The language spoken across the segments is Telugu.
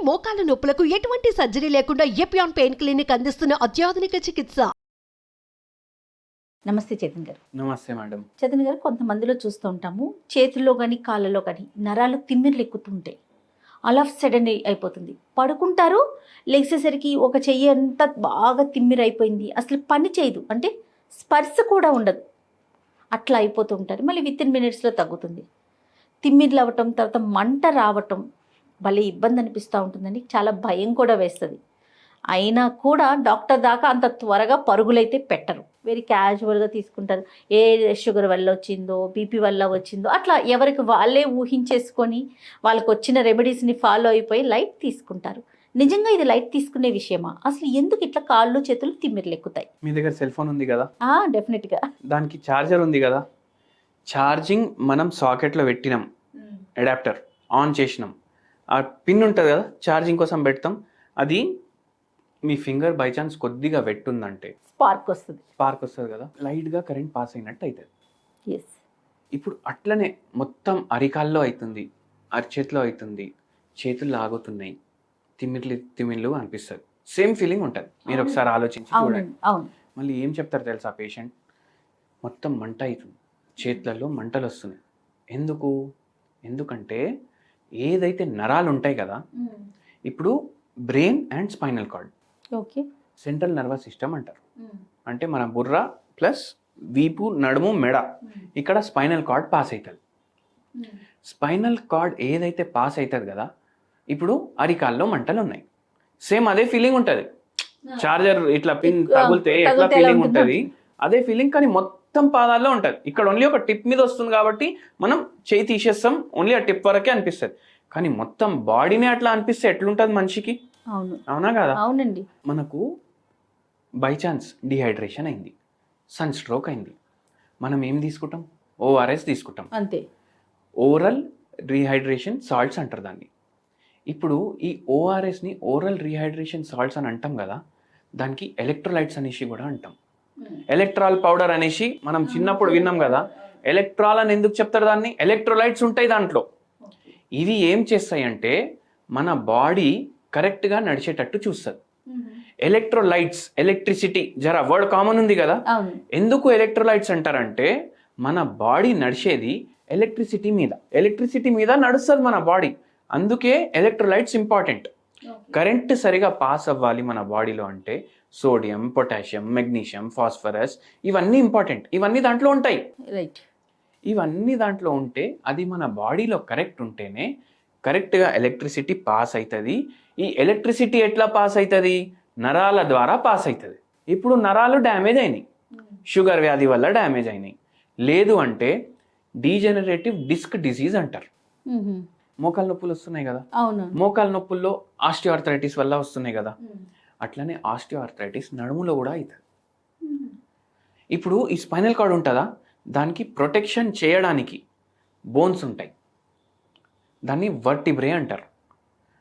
మోకాల నొప్పులకు ఎటువంటి సర్జరీ లేకుండా ఎపియాన్ పెయిన్ క్లినిక్ అందిస్తున్న అత్యాధునిక చికిత్స. నమస్తే చేతన్ గారు. నమస్తే మేడం. చేతన్ గారు, కొంతమందిలో చూస్తూ ఉంటాము, చేతుల్లో కానీ కాళ్ళలో కానీ నరాలు తిమ్మిర్లు ఎక్కుతుంటాయి. ఆల్ ఆఫ్ సడన్ అయిపోతుంది. పడుకుంటారు, లేచేసరికి ఒక చెయ్యి అంతా బాగా తిమ్మిరి అయిపోయింది, అసలు పని చేయదు, అంటే స్పర్శ కూడా ఉండదు, అట్లా అయిపోతూ ఉంటారు. మళ్ళీ వితిన్ మినిట్స్లో తగ్గుతుంది. తిమ్మిర్లు అవ్వటం, తర్వాత మంట రావటం భలే ఇబ్బంది అనిపిస్తూ ఉంటుందండి. చాలా భయం కూడా వేస్తుంది. అయినా కూడా డాక్టర్ దాకా అంత త్వరగా పరుగులైతే పెట్టరు, వెరీ క్యాజువల్గా తీసుకుంటారు. ఏ షుగర్ వల్ల వచ్చిందో, బీపీ వల్ల వచ్చిందో, అట్లా ఎవరికి వాళ్ళే ఊహించేసుకొని వాళ్ళకు వచ్చిన రెమెడీస్ని ఫాలో అయిపోయి లైట్ తీసుకుంటారు. నిజంగా ఇది లైట్ తీసుకునే విషయమా? అసలు ఎందుకు ఇట్లా కాళ్ళు చేతులు తిమ్మిర్లు ఎక్కుతాయి? మీ దగ్గర సెల్ ఫోన్ ఉంది కదా, డెఫినెట్గా దానికి ఛార్జర్ ఉంది కదా, ఛార్జింగ్ మనం సాకెట్లో పెట్టినాం, అడాప్టర్ ఆన్ చేసినాం, ఆ పిన్ ఉంటుంది కదా ఛార్జింగ్ కోసం పెడతాం, అది మీ ఫింగర్ బై ఛాన్స్ కొద్దిగా వెట్టుందంటే స్పార్క్ వస్తుంది కదా, లైట్గా కరెంట్ పాస్ అయినట్టు అవుతుంది. ఎస్. ఇప్పుడు అట్లనే మొత్తం అరికాల్లో అవుతుంది, అరిచేతిలో అవుతుంది, చేతులు లాగుతున్నాయి, తిమ్మిర్లు అనిపిస్తుంది. సేమ్ ఫీలింగ్ ఉంటుంది. మీరు ఒకసారి ఆలోచించి చూడండి. మళ్ళీ ఏం చెప్తారు తెలుసా పేషెంట్? మొత్తం మంట అవుతుంది, చేతులలో మంటలు వస్తున్నాయి. ఎందుకంటే ఏదైతే నరాలు ఉంటాయి కదా, ఇప్పుడు brain and spinal cord, okay, central nervous system అంటారు. అంటే మన బుర్ర ప్లస్ వీపు, నడుము, మెడ, ఇక్కడ స్పైనల్ కార్డ్ పాస్ అవుతుంది. స్పైనల్ కార్డ్ ఏదైతే పాస్ అవుతుంది కదా, ఇప్పుడు అరికాల్లో మంటలు ఉన్నాయి. సేమ్ అదే ఫీలింగ్ ఉంటుంది. చార్జర్ ఇట్లా పిన్ తగిలితే ఎట్లా ఫీలింగ్ ఉంటుంది, అదే ఫీలింగ్, కానీ మొత్తం పాదాల్లో ఉంటుంది. ఇక్కడ ఓన్లీ ఒక టిప్ మీద వస్తుంది కాబట్టి మనం చేయి తీసేస్తాం, ఓన్లీ ఆ టిప్ వరకే అనిపిస్తుంది. కానీ మొత్తం బాడీనే అట్లా అనిపిస్తే ఎట్లుంటుంది మనిషికి? అవునా కదా? అవునండి. మనకు బై ఛాన్స్ డిహైడ్రేషన్ అయింది, సన్ స్ట్రోక్ అయింది, మనం ఏం తీసుకుంటాం? ఓఆర్ఎస్ తీసుకుంటాం, అంతే. ఓరల్ రీహైడ్రేషన్ సాల్ట్స్ అంటారు దాన్ని. ఇప్పుడు ఈ ఓఆర్ఎస్ని ఓరల్ రీహైడ్రేషన్ సాల్ట్స్ అని అంటాం కదా, దానికి ఎలక్ట్రోలైట్స్ అనేసి కూడా అంటాం. ఎలక్ట్రాల్ పౌడర్ అనేసి మనం చిన్నప్పుడు విన్నాం కదా. ఎలక్ట్రాల్ అని ఎందుకు చెప్తారు దాన్ని? ఎలక్ట్రోలైట్స్ ఉంటాయి దాంట్లో. ఇవి ఏం చేస్తాయి అంటే మన బాడీ కరెక్ట్గా నడిచేటట్టు చూస్తుంది. ఎలక్ట్రోలైట్స్, ఎలక్ట్రిసిటీ, జర వర్డ్ కామన్ ఉంది కదా. ఎందుకు ఎలక్ట్రోలైట్స్ అంటారంటే మన బాడీ నడిచేది ఎలక్ట్రిసిటీ మీద నడుస్తుంది మన బాడీ. అందుకే ఎలక్ట్రోలైట్స్ ఇంపార్టెంట్. కరెంట్ సరిగా పాస్ అవ్వాలి మన బాడీలో అంటే సోడియం, పొటాషియం, మెగ్నీషియం, ఫాస్ఫరస్, ఇవన్నీ ఇంపార్టెంట్. ఇవన్నీ దాంట్లో ఉంటాయి. రైట్. ఇవన్నీ దాంట్లో ఉంటే అది మన బాడీలో కరెక్ట్ ఉంటేనే కరెక్ట్గా ఎలక్ట్రిసిటీ పాస్ అవుతుంది. ఈ ఎలక్ట్రిసిటీ ఎట్లా పాస్ అవుతుంది? నరాల ద్వారా పాస్ అవుతుంది. ఇప్పుడు నరాలు డ్యామేజ్ అయినాయి, షుగర్ వ్యాధి వల్ల డ్యామేజ్ అయినాయి. లేదు అంటే డీజెనరేటివ్ డిస్క్ డిసీజ్ అంటారు. మోకాలు నొప్పులు వస్తున్నాయి కదా, మోకాలు నొప్పుల్లో ఆస్టియోఆర్థరైటిస్ వల్ల వస్తున్నాయి కదా, అట్లనే ఆస్టియోఆర్థరైటిస్ నడుములో కూడా అవుతుంది. ఇప్పుడు ఈ స్పైనల్ కార్డ్ ఉంటుందా, దానికి ప్రొటెక్షన్ చేయడానికి బోన్స్ ఉంటాయి, దాన్ని వర్టిబ్రే అంటారు.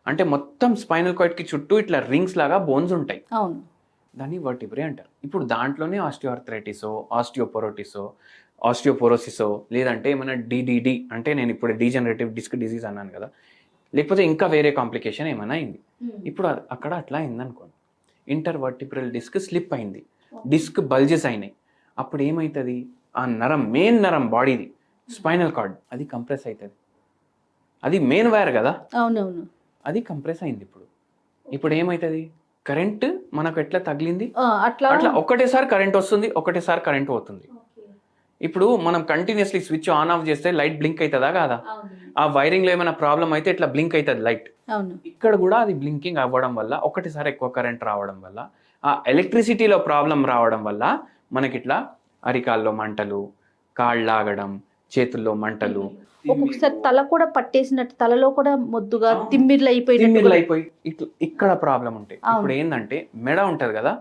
అంటే మొత్తం స్పైనల్ కార్డ్కి చుట్టూ ఇట్లా రింగ్స్ లాగా బోన్స్ ఉంటాయి, దాన్ని వర్టిబ్రే అంటారు. ఇప్పుడు దాంట్లోనే ఆస్టియోఆర్థరైటిసో, ఆస్టియోపోరోసిసో, లేదంటే ఏమైనా డిడిడి అంటే నేను ఇప్పుడు డీజనరేటివ్ డిస్క్ డిసీజ్ అన్నాను కదా, లేకపోతే ఇంకా వేరే కాంప్లికేషన్ ఏమైనా అయింది. ఇప్పుడు అక్కడ అట్లా అయిందనుకోండి, ఇంటర్వర్టిబ్రల్ డిస్క్ స్లిప్ అయింది, డిస్క్ బల్జెస్ అయినాయి. అప్పుడు ఏమవుతుంది? ఆ నరం, మెయిన్ నరం బాడీది స్పైనల్ కార్డ్, అది కంప్రెస్ అవుతుంది. అది మెయిన్ వైర్ కదా, అవునవును, అది కంప్రెస్ అయింది. ఇప్పుడు ఏమవుతుంది? కరెంట్ మనకు ఎట్లా తగిలింది అట్లా ఒకటేసారి కరెంట్ వస్తుంది, ఒకటేసారి కరెంట్ పోతుంది. ఇప్పుడు మనం కంటిన్యూస్లీ స్విచ్ ఆన్ ఆఫ్ చేస్తే లైట్ బ్లింక్ అవుతుందా కాదా? ఆ వైరింగ్ లో ఏమైనా ప్రాబ్లం అయితే ఇట్లా బ్లింక్ అవుతుంది లైట్. ఇక్కడ కూడా అది బ్లింకింగ్ అవ్వడం వల్ల, ఒకటిసారి ఎక్కువ కరెంట్ రావడం వల్ల, ఆ ఎలక్ట్రిసిటీలో ప్రాబ్లం రావడం వల్ల మనకి ఇట్లా అరికాల్లో మంటలు, కాళ్ళు లాగడం, చేతుల్లో మంటలు, ఒక్కొక్కసారి తల కూడా పట్టేసినట్టు, తలలో కూడా మొద్దుగా తిమ్మిర్లు అయిపోయి ఇక్కడ ప్రాబ్లం ఉంటాయి. ఇప్పుడు ఏంటంటే మెడ ఉంటది కదా,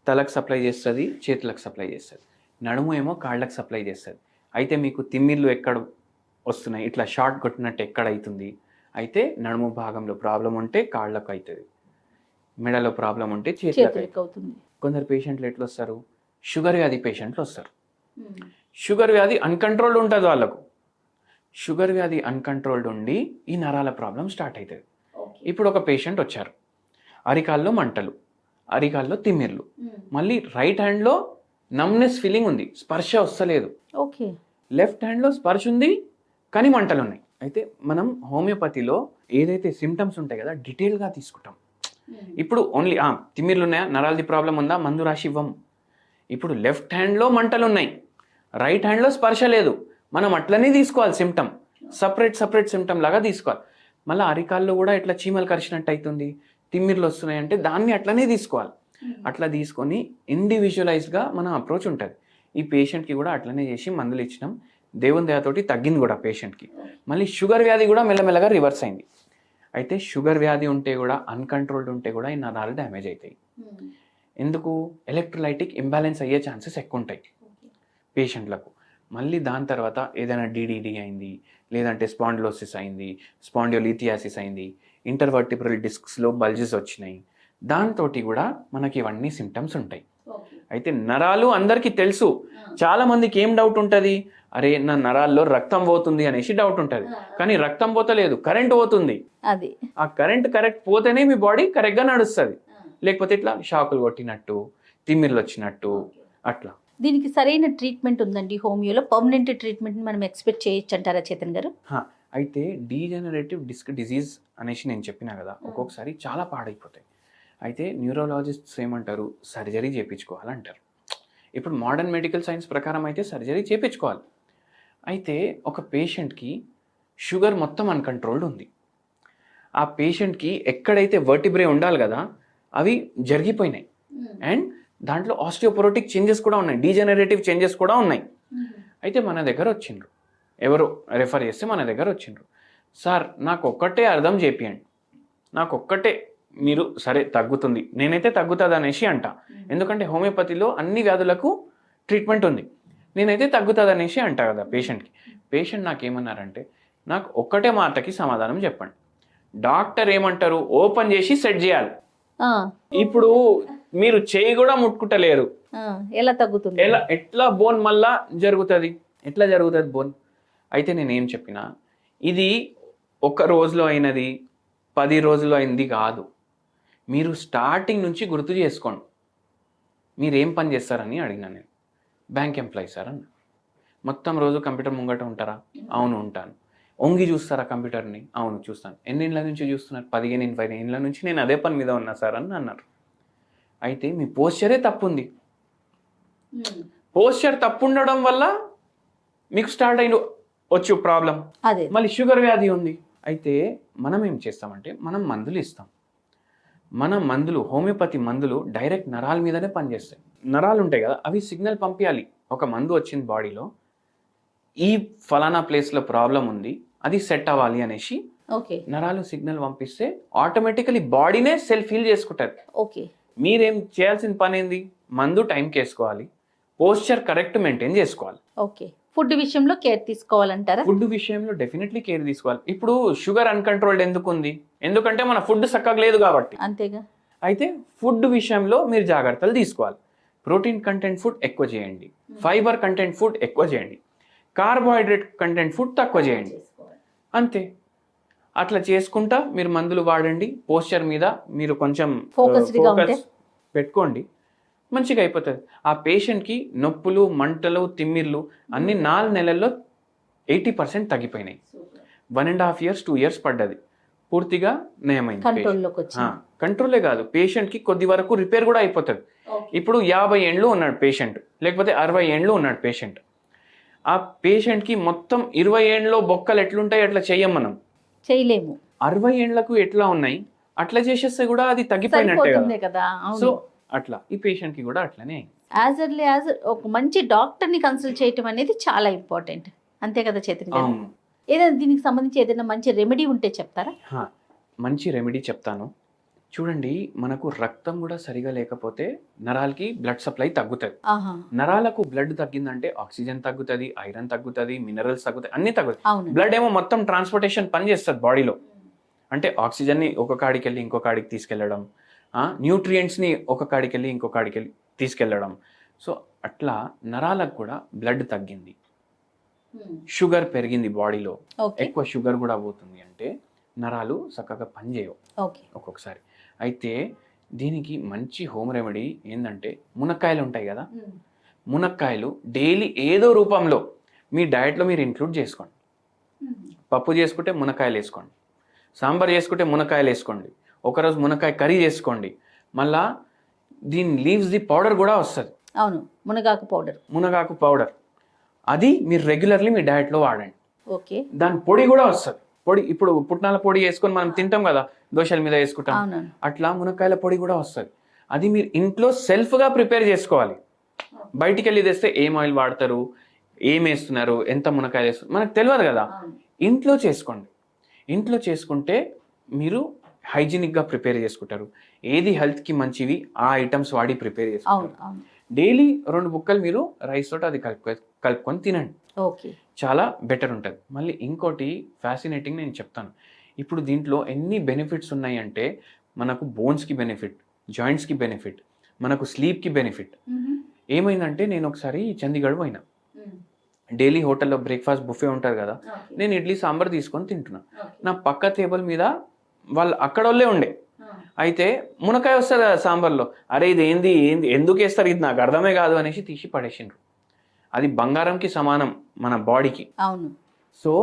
తలకు సప్లై చేస్తుంది, చేతులకు సప్లై చేస్తుంది, నడుము ఏమో కాళ్ళకు సప్లై చేస్తుంది. అయితే మీకు తిమ్మిర్లు ఎక్కడ వస్తున్నాయి, ఇట్లా షార్ట్ కొట్టినట్టు ఎక్కడ అవుతుంది? అయితే నడుము భాగంలో ప్రాబ్లం ఉంటే కాళ్ళకు అవుతుంది, మెడలో ప్రాబ్లం ఉంటే చేతులకు అవుతుంది. కొందరు పేషెంట్లు ఎట్లా వస్తారు? షుగర్ వ్యాధి పేషెంట్లు వస్తారు. షుగర్ వ్యాధి అన్కంట్రోల్డ్ ఉంటుంది వాళ్ళకు. షుగర్ వ్యాధి అన్కంట్రోల్డ్ ఉండి ఈ నరాల ప్రాబ్లం స్టార్ట్ అవుతుంది. ఇప్పుడు ఒక పేషెంట్ వచ్చారు, అరికాల్లో మంటలు, అరికాల్లో తిమ్మిర్లు, మళ్ళీ రైట్ హ్యాండ్లో నమ్నెస్ ఫీలింగ్ ఉంది, స్పర్శ వస్తలేదు. ఓకే. లెఫ్ట్ హ్యాండ్లో స్పర్శ ఉంది కానీ మంటలు ఉన్నాయి. అయితే మనం హోమియోపతిలో ఏదైతే సిమ్టమ్స్ ఉంటాయి కదా డీటెయిల్గా తీసుకుంటాం. ఇప్పుడు ఓన్లీ తిమ్మిర్లు ఉన్నాయా, నరాలది ప్రాబ్లం ఉందా, మందు రాసి ఇవ్వం. ఇప్పుడు లెఫ్ట్ హ్యాండ్లో మంటలు ఉన్నాయి, రైట్ హ్యాండ్లో స్పర్శ లేదు, మనం అట్లనే తీసుకోవాలి సిమ్టమ్, సపరేట్ సిమ్టమ్ లాగా తీసుకోవాలి. మళ్ళీ అరికాల్లో కూడా ఇట్లా చీమలు కరిచినట్టు అవుతుంది, తిమ్మిర్లు వస్తున్నాయి అంటే దాన్ని అట్లనే తీసుకోవాలి. అట్లా తీసుకొని ఇండివిజువలైజ్గా మన అప్రోచ్ ఉంటుంది. ఈ పేషెంట్కి కూడా అట్లనే చేసి మందులు ఇచ్చినాం, దేవుని దయతోటి తగ్గింది కూడా పేషెంట్కి. మళ్ళీ షుగర్ వ్యాధి కూడా మెల్లమెల్లగా రివర్స్ అయింది. అయితే షుగర్ వ్యాధి ఉంటే కూడా అన్కంట్రోల్డ్ ఉంటే కూడా ఈ నరాలు డ్యామేజ్ అవుతాయి. ఎందుకు? ఎలక్ట్రోలైటిక్ ఇంబ్యాలెన్స్ అయ్యే ఛాన్సెస్ ఎక్కువ ఉంటాయి పేషెంట్లకు. మళ్ళీ దాని తర్వాత ఏదైనా డిడిడి అయింది, లేదంటే స్పాండిలోసిస్ అయింది, స్పాండియోలిథియాసిస్ అయింది, ఇంటర్వర్టిబ్రల్ డిస్క్స్లో బల్జెస్ వచ్చినాయి, దాంతో కూడా మనకి ఇవన్నీ సిమ్టమ్స్ ఉంటాయి. అయితే నరాలు అందరికీ తెలుసు. చాలా మందికి ఏం డౌట్ ఉంటుంది, అరే నా నరాల్లో రక్తం పోతుంది అనేసి డౌట్ ఉంటుంది. కానీ రక్తం పోతలేదు, కరెంట్ పోతుంది. అది ఆ కరెంట్ కరెక్ట్ పోతేనే మీ బాడీ కరెక్ట్గా నడుస్తుంది. లేకపోతే ఇట్లా షాకులు కొట్టినట్టు, తిమ్మిర్లు వచ్చినట్టు అట్లా. దీనికి సరైన ట్రీట్మెంట్ ఉందండి హోమియోలో? పర్మనెంట్ ట్రీట్మెంట్ మనం ఎక్స్పెక్ట్ చేయొచ్చు అంటారా చేతన్ గారు? అయితే డీజనరేటివ్ డిస్క్ డిజీజ్ అనేసి నేను చెప్పినా కదా, ఒక్కొక్కసారి చాలా పాడైపోతాయి. అయితే న్యూరోలాజిస్ట్స్ ఏమంటారు, సర్జరీ చేయించుకోవాలంటారు. ఇప్పుడు మోడర్న్ మెడికల్ సైన్స్ ప్రకారం అయితే సర్జరీ చేయించుకోవాలి. అయితే ఒక పేషెంట్కి షుగర్ మొత్తం అన్కంట్రోల్డ్ ఉంది, ఆ పేషెంట్కి ఎక్కడైతే వర్టిబ్రే ఉండాలి కదా అవి జరిగిపోయినాయి, అండ్ దాంట్లో ఆస్టియోపోరోటిక్ చేంజెస్ కూడా ఉన్నాయి, డీజనరేటివ్ చేంజెస్ కూడా ఉన్నాయి. అయితే మన దగ్గర వచ్చిండ్రు, ఎవరో రెఫర్ చేస్తే మన దగ్గర వచ్చిండ్రు, సార్ నాకు ఒక్కటే అర్థం చేపియండి, నాకు ఒక్కటే మీరు సరే తగ్గుతుంది, నేనైతే తగ్గుతుంది అనేసి అంట. ఎందుకంటే హోమియోపతిలో అన్ని వ్యాధులకు ట్రీట్మెంట్ ఉంది, నేనైతే తగ్గుతుంది అనేసి అంట కదా పేషెంట్కి. పేషెంట్ నాకేమన్నారంటే, నాకు ఒక్కటే మాటకి సమాధానం చెప్పండి, డాక్టర్ ఏమంటారు, ఓపెన్ చేసి సెట్ చేయాలి. ఇప్పుడు మీరు చేయి కూడా ముట్టుకుంటలేరు, ఎలా తగ్గుతుంది? ఎట్లా బోన్ మళ్ళా జరుగుతుంది, ఎట్లా జరుగుతుంది బోన్? అయితే నేనేం చెప్పినా, ఇది ఒక రోజులో అయినది 10 రోజుల్లో అయింది కాదు, మీరు స్టార్టింగ్ నుంచి గుర్తు చేసుకోండి. మీరేం పని చేస్తారని అడిగినా నేను. బ్యాంక్ ఎంప్లాయీ సార్ అన్న. మొత్తం రోజు కంప్యూటర్ ముంగట ఉంటారా? అవును ఉంటాను. ఒంగి చూస్తారా కంప్యూటర్ని? అవును చూస్తాను. ఎన్ని ఏళ్ళ నుంచి చూస్తున్నారు? 15-20 ఏళ్ళ నుంచి నేను అదే పని మీద ఉన్నా సార్ అని అన్నారు. అయితే మీ పోస్చరే తప్పు ఉంది, పోస్చర్ తప్పు ఉండడం వల్ల మీకు స్టార్ట్ అయిన వచ్చు ప్రాబ్లం. మళ్ళీ షుగర్ వ్యాధి ఉంది. అయితే మనం ఏం చేస్తామంటే మనం మందులు ఇస్తాం. మన మందులు, హోమియోపతి మందులు డైరెక్ట్ నరాల మీదనే పనిచేస్తాయి. నరాలు ఉంటాయి కదా, అవి సిగ్నల్ పంపించాలి. ఒక మందు వచ్చింది బాడీలో, ఈ ఫలానా ప్లేస్లో ప్రాబ్లం ఉంది, అది సెట్ అవ్వాలి అనేసి నరాలు సిగ్నల్ పంపిస్తే ఆటోమేటికలీ బాడీనే సెల్ఫ్ హీల్ చేసుకుంటారు. మీరేం చేయాల్సిన పని ఏంది, మందు టైంకి వేసుకోవాలి, పోస్చర్ కరెక్ట్ మెయింటైన్ చేసుకోవాలి. ఫుడ్ విషయంలో కేర్ తీసుకోవాలంటారా? ఫుడ్ విషయంలో డెఫినెట్లీ కేర్ తీసుకోవాలి. ఇప్పుడు షుగర్ అన్కంట్రోల్డ్ ఎందుకు ఉంది? ఎందుకంటే మన ఫుడ్ చక్కగా లేదు కాబట్టి. అంతేగా. అయితే ఫుడ్ విషయంలో మీరు జాగ్రత్తలు తీసుకోవాలి. ప్రోటీన్ కంటెంట్ ఫుడ్ ఎక్కువ చేయండి, ఫైబర్ కంటెంట్ ఫుడ్ ఎక్కువ చేయండి, కార్బోహైడ్రేట్ కంటెంట్ ఫుడ్ తక్కువ చేయండి, అంతే. అట్లా చేసుకుంటా మీరు మందులు వాడండి. పోస్చర్ మీద మీరు కొంచెం ఫోకస్ పెట్టుకోండి, మంచిగా అయిపోతుంది. ఆ పేషెంట్కి నొప్పులు, మంటలు, తిమ్మిర్లు అన్ని 4 నెలల్లో 80% తగ్గిపోయినాయి. 1.5 years 2 years పడ్డది, పూర్తిగా నయమైంది. కంట్రోలే కాదు, పేషెంట్కి కొద్ది వరకు రిపేర్ కూడా అయిపోతుంది. ఇప్పుడు 50 ఏండ్లు ఉన్నాడు పేషెంట్, లేకపోతే 60 ఏండ్లు ఉన్నాడు పేషెంట్. ఆ పేషెంట్కి మొత్తం 20 ఏండ్లో బొక్కలు ఎట్లుంటాయి అట్లా చెయ్యం, మనం చేయలేము. 60 ఏండ్లకు ఎట్లా ఉన్నాయి అట్లా చేసేస్తే కూడా అది తగ్గిపోయినట్టే కదా. సో అట్లా ఈ పేషెంట్కి కూడా అట్లనే యాజ్ ఎర్లీ యాజ్ ఒక మంచి డాక్టర్ని కన్సల్ట్ చేయటం అనేది చాలా ఇంపార్టెంట్, అంతే కదా చేతన్ గారు? ఏదైనా దీనికి సంబంధించి ఏదైనా మంచి రెమెడీ ఉంటే చెప్తారా? మంచి రెమెడీ చెప్తాను చూడండి. మనకు రక్తం కూడా సరిగా లేకపోతే నరాలకి బ్లడ్ సప్లై తగ్గుతుంది. నరాలకు బ్లడ్ తగ్గిందంటే ఆక్సిజన్ తగ్గుతుంది, ఐరన్ తగ్గుతుంది, మినరల్స్ తగ్గుతాయి, అన్ని తగ్గుతాయి. బ్లడ్ ఏమో మొత్తం ట్రాన్స్పోర్టేషన్ పని చేస్తుంది బాడీలో. అంటే ఆక్సిజన్ని ఒక కాడికి వెళ్ళి ఇంకో కాడికి తీసుకెళ్ళడం, న్యూట్రియంట్స్ని ఒక కాడికి వెళ్ళి ఇంకో కాడికి వెళ్ళి తీసుకెళ్ళడం. సో అట్లా నరాలకు కూడా బ్లడ్ తగ్గింది, షుగర్ పెరిగింది బాడీలో, ఎక్కువ షుగర్ కూడా పోతుంది అంటే నరాలు చక్కగా పనిచేయవు ఓకే. ఒక్కొక్కసారి. అయితే దీనికి మంచి హోమ్ రెమెడీ ఏంటంటే మునక్కాయలు ఉంటాయి కదా, మునక్కాయలు డైలీ ఏదో రూపంలో మీ డయట్లో మీరు ఇంక్లూడ్ చేసుకోండి. పప్పు చేసుకుంటే మునక్కాయలు వేసుకోండి, సాంబార్ చేసుకుంటే మునక్కాయలు వేసుకోండి, ఒకరోజు మునక్కాయ కర్రీ చేసుకోండి. మళ్ళా దీని లీవ్స్ది పౌడర్ కూడా వస్తుంది, అవును, మునగాకు పౌడర్. మునగాకు పౌడర్. అది మీరు రెగ్యులర్లీ మీ డయట్లో వాడండి. ఓకే. దాని పొడి కూడా వస్తుంది. పొడి ఇప్పుడు పుట్నాల పొడి వేసుకొని మనం తింటాం కదా, దోశల మీద వేసుకుంటాం, అవునవును. అట్లా మునక్కాయల పొడి కూడా వస్తుంది. అది మీరు ఇంట్లో సెల్ఫ్గా ప్రిపేర్ చేసుకోవాలి. బయటికి వెళ్ళి తెస్తే ఏం ఆయిల్ వాడతారు, ఏం వేస్తున్నారు, ఎంత మునక్కాయలు వేస్తున్నారు మనకు తెలియదు కదా. ఇంట్లో చేసుకోండి. ఇంట్లో చేసుకుంటే మీరు హైజీనిక్గా ప్రిపేర్ చేసుకుంటారు. ఏది హెల్త్కి మంచివి ఆ ఐటమ్స్ వాడి ప్రిపేర్ అవును చేసుకుంటారు. అవును. డైలీ 2 ముక్కలు మీరు రైస్ తోటి అది కలుపుకొని తినండి, ఓకే. చాలా బెటర్ ఉంటుంది. మళ్ళీ ఇంకోటి ఫ్యాసినేటింగ్ నేను చెప్తాను. ఇప్పుడు దీంట్లో ఎన్ని బెనిఫిట్స్ ఉన్నాయి అంటే మనకు బోన్స్కి బెనిఫిట్, జాయింట్స్కి బెనిఫిట్, మనకు స్లీప్కి బెనిఫిట్. ఏమైందంటే నేను ఒకసారి చండీగఢ్ పోయినా. డైలీ హోటల్లో బ్రేక్ఫాస్ట్ బుఫే ఉంటుంది కదా, నేను ఇడ్లీ సాంబార్ తీసుకొని తింటున్నా. నా పక్క టేబుల్ మీద వాళ్ళు అక్కడ వాళ్ళే ఉండే. అయితే మునక్కాయ వస్తుంది కదా సాంబార్లో, అరే ఇది ఏంది ఏంది ఎందుకు వేస్తారు, ఇది నాకు అర్థమే కాదు అనేసి తీసి పడేసిండ్రు. అది బంగారంకి సమానం మన బాడీకి. అవును. సో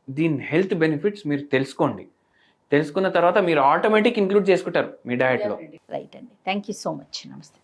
దీని హెల్త్ బెనిఫిట్స్ మీరు తెలుసుకోండి. తెలుసుకున్న తర్వాత మీరు ఆటోమేటిక్ ఇంక్లూడ్ చేసుకుంటారు మీ డయట్లో. రైట్ అండి. Thank you so much. నమస్తే.